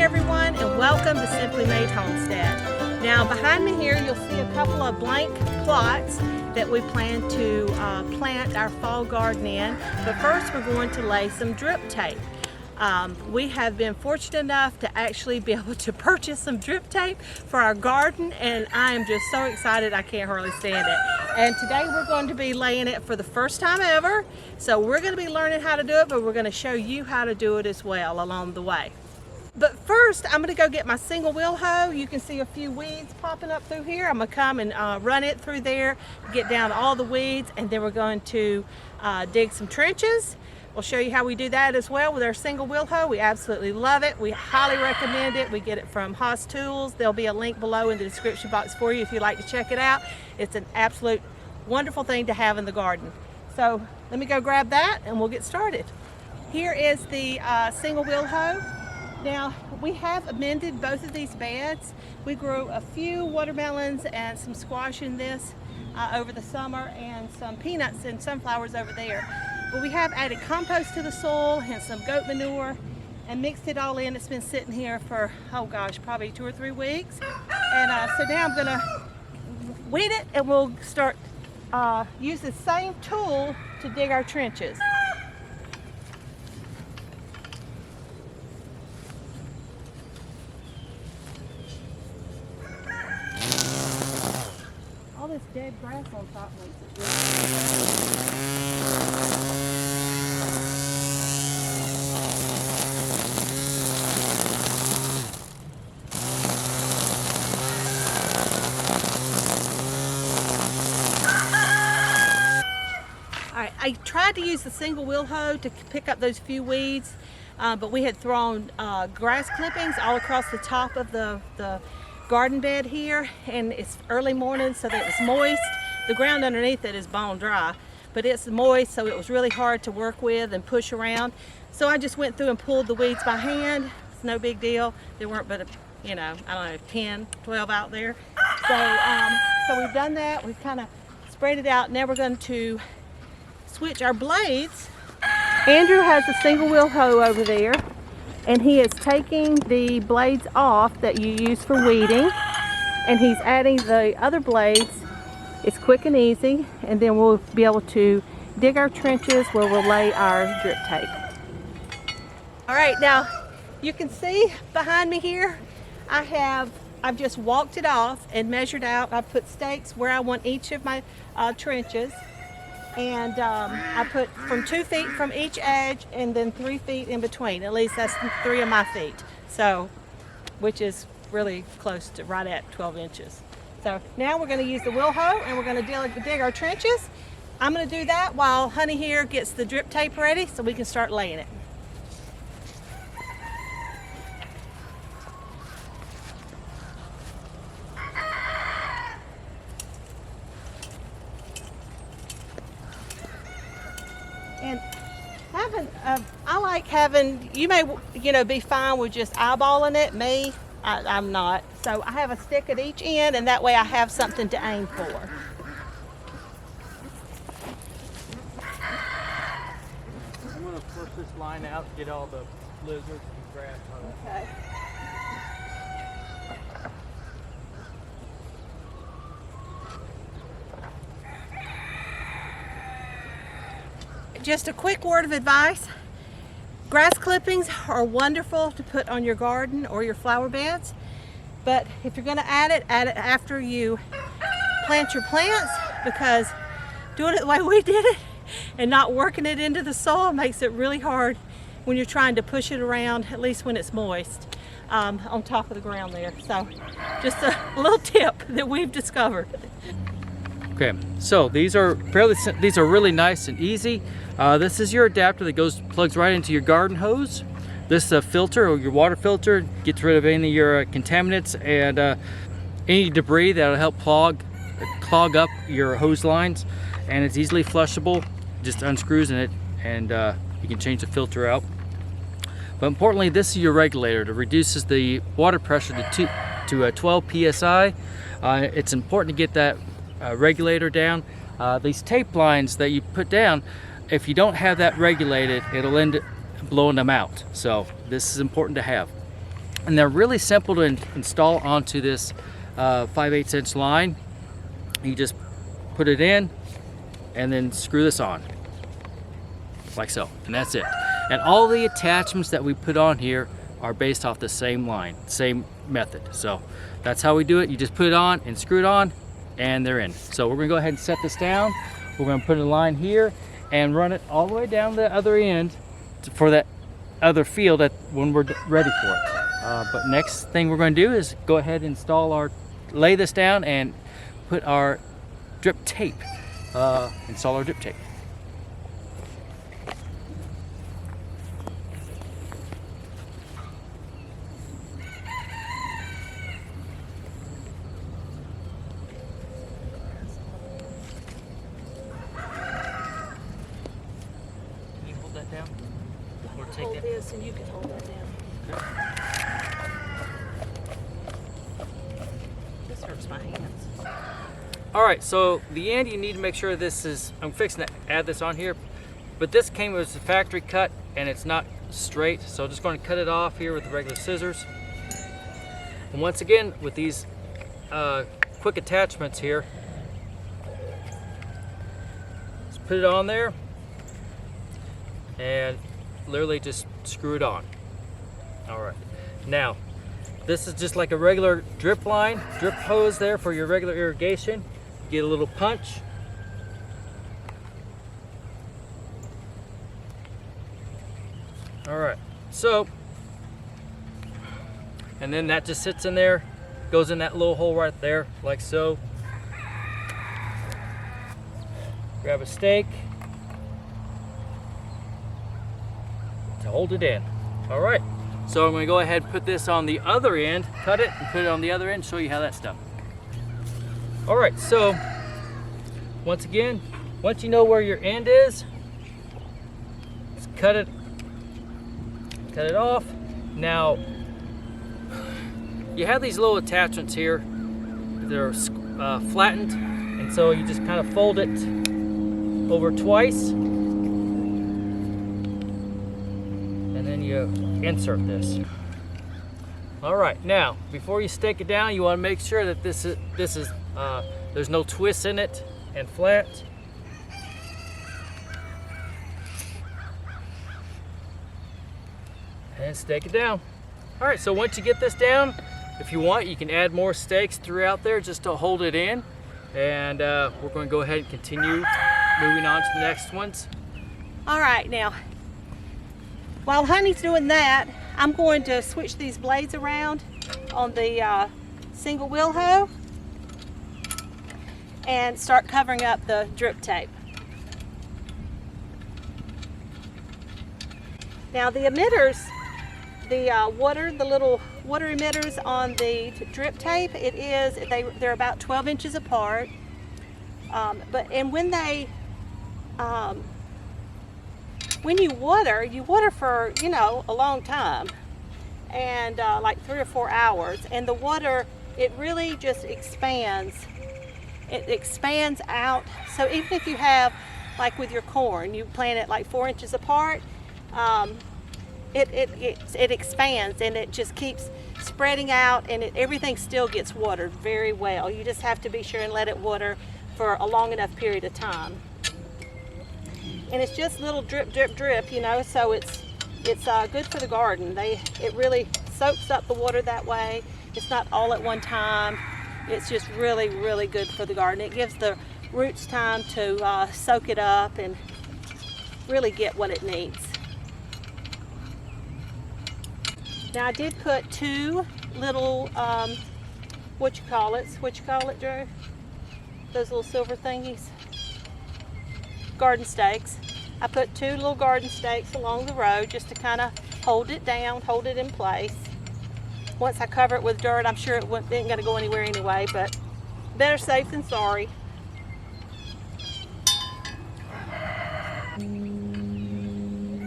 everyone, and welcome to Simply Made Homestead. Now behind me here you'll see a couple of blank plots that we plan to plant our fall garden in, but first we're going to lay some drip tape. We have been fortunate enough to actually be able to purchase some drip tape for our garden, and I am just so excited I can't hardly stand it. And today we're going to be laying it for the first time ever. So we're going to be learning how to do it, but we're going to show you how to do it as well along the way. But first I'm going to go get my single wheel hoe. You can see a few weeds popping up through here. I'm going to come and run it through there, get down all the weeds, and then we're going to dig some trenches. We'll show you how we do that as well with our single wheel hoe. We absolutely love it. We highly recommend it. We get it from Haas Tools. There'll be a link below in the description box for you if you'd like to check it out. It's an absolute wonderful thing to have in the garden. So let me go grab that and we'll get started. Here is the single wheel hoe. Now we have amended both of these beds. We grew a few watermelons and some squash in this over the summer, and some peanuts and sunflowers over there. But we have added compost to the soil and some goat manure and mixed it all in. It's been sitting here for, oh gosh, probably 2 or 3 weeks. And so now I'm gonna weed it, and we'll start use the same tool to dig our trenches. All this dead grass on top makes it really. I tried to use the single wheel hoe to pick up those few weeds, but we had thrown grass clippings all across the top of the garden bed here, and it's early morning, so that it's moist. The ground underneath it is bone dry, but it's moist, so it was really hard to work with and push around. So I just went through and pulled the weeds by hand. It's no big deal. There weren't but, I don't know, 10, 12 out there. So we've done that. We've kind of spread it out. Now we're going to switch our blades. Andrew has a single wheel hoe over there, and he is taking the blades off that you use for weeding, and he's adding the other blades. It's quick and easy, and then we'll be able to dig our trenches where we'll lay our drip tape. All right, now you can see behind me here I've just walked it off and measured out. I put stakes where I want each of my trenches. And I put from 2 feet from each edge, and then 3 feet in between. At least that's 3 of my feet. So, which is really close to right at 12 inches. So now we're going to use the wheel hoe, and we're going to dig our trenches. I'm going to do that while Honey here gets the drip tape ready so we can start laying it. And I like having, you may, be fine with just eyeballing it. Me, I'm not. So I have a stick at each end, and that way I have something to aim for. I'm going to push this line out, get all the lizards and grass on it. Okay. Just a quick word of advice. Grass clippings are wonderful to put on your garden or your flower beds, but if you're going to add it after you plant your plants, because doing it the way we did it and not working it into the soil makes it really hard when you're trying to push it around, at least when it's moist, on top of the ground there. So just a little tip that we've discovered. Okay, so these are really nice and easy. This is your adapter that plugs right into your garden hose. This filter, or your water filter, gets rid of any of your contaminants and any debris that'll help clog up your hose lines. And it's easily flushable. Just unscrews in it, and you can change the filter out. But importantly, this is your regulator that reduces the water pressure to 12 psi. It's important to get that regulator down. These tape lines that you put down, if you don't have that regulated, it'll end up blowing them out. So this is important to have. And they're really simple to install onto this 5/8 inch line. You just put it in and then screw this on like so, and that's it. And all the attachments that we put on here are based off the same line, same method. So that's how we do it. You just put it on and screw it on and they're in. So we're gonna go ahead and set this down. We're gonna put a line here and run it all the way down the other end for that other field when we're ready for it. But next thing we're going to do is go ahead and lay this down and put our drip tape, install our drip tape. Can you hold that down? Or take Hold that? this and you can hold that down. This hurts my hands. All right, so the end, you need to make sure this is, I'm fixing to add this on here, but this came as a factory cut and it's not straight, so I'm just going to cut it off here with the regular scissors. And once again, with these quick attachments here, just put it on there and literally just screw it on. All right, now this is just like a regular drip line, drip hose there for your regular irrigation. Get a little punch. All right, so, and then that just sits in there, goes in that little hole right there, like so. Grab a stake to hold it in. All right, so I'm gonna go ahead and put this on the other end, cut it and put it on the other end, show you how that's done. All right, so once again, once you know where your end is, just cut it off. Now, you have these little attachments here. They're flattened, and so you just kind of fold it over twice, and then you insert this. All right, now before you stake it down, you want to make sure that this is there's no twists in it and flat. And stake it down. All right, so once you get this down, if you want, you can add more stakes throughout there just to hold it in. And we're going to go ahead and continue moving on to the next ones. All right, now, while Honey's doing that, I'm going to switch these blades around on the single wheel hoe and start covering up the drip tape. Now the emitters, the little water emitters on the drip tape, they're about 12 inches apart. When you water for, a long time, and like 3 or 4 hours, and the water, it really just expands. It expands out. So even if you have, like with your corn, you plant it like 4 inches apart, it expands and it just keeps spreading out, and everything still gets watered very well. You just have to be sure and let it water for a long enough period of time. And it's just little drip, drip, drip, so it's good for the garden. It really soaks up the water that way. It's not all at one time. It's just really, really good for the garden. It gives the roots time to soak it up and really get what it needs. Now I did put 2 little, what you call it, Drew? Those little silver thingies? Garden stakes. I put 2 little garden stakes along the road just to kind of hold it down, hold it in place. Once I cover it with dirt, I'm sure it ain't going to go anywhere anyway, but better safe than sorry.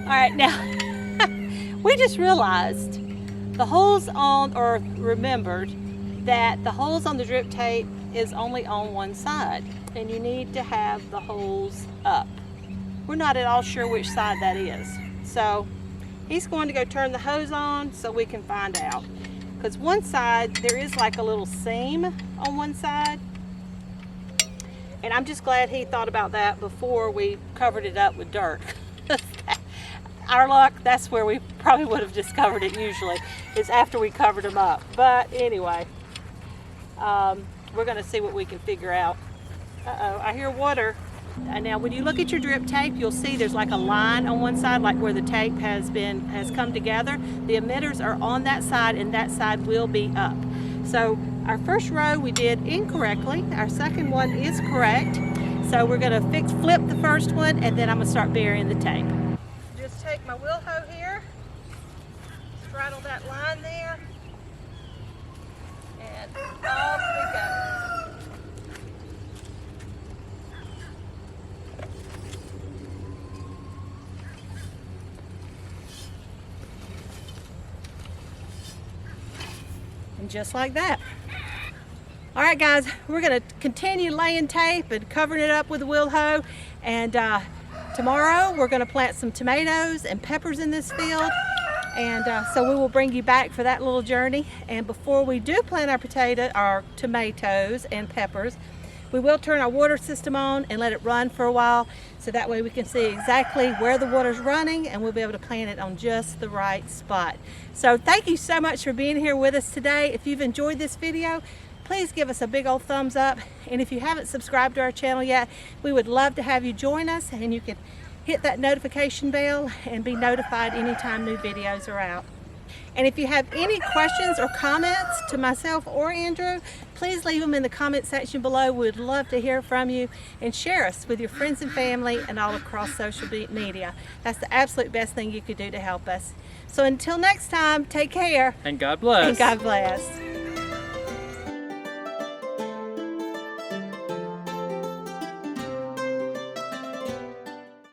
All right, now, we just realized remembered that the holes on the drip tape is only on one side, and you need to have the holes up. We're not at all sure which side that is. So he's going to go turn the hose on so we can find out. because one side there is like a little seam on one side, and I'm just glad he thought about that before we covered it up with dirt. Our luck, that's where we probably would have discovered it usually, is after we covered them up. But anyway, we're going to see what we can figure out. Uh-oh, I hear water. And now when you look at your drip tape, you'll see there's like a line on one side, like where the tape has come together. The emitters are on that side, and that side will be up. So our first row we did incorrectly. Our second one is correct. So we're going to flip the first one, and then I'm going to start burying the tape. Just take my wheel hoe here, straddle that line there, and off we go. And just like that. All right, guys, we're going to continue laying tape and covering it up with a wheel hoe, and tomorrow we're going to plant some tomatoes and peppers in this field, and so we will bring you back for that little journey. And before we do plant our tomatoes and peppers, we will turn our water system on and let it run for a while, so that way we can see exactly where the water's running, and we'll be able to plant it on just the right spot. So thank you so much for being here with us today. If you've enjoyed this video, please give us a big old thumbs up, and if you haven't subscribed to our channel yet, we would love to have you join us, and you can hit that notification bell and be notified anytime new videos are out. And if you have any questions or comments to myself or Andrew, please leave them in the comment section below. We'd love to hear from you, and share us with your friends and family and all across social media. That's the absolute best thing you could do to help us. So until next time, take care. And God bless. And God bless.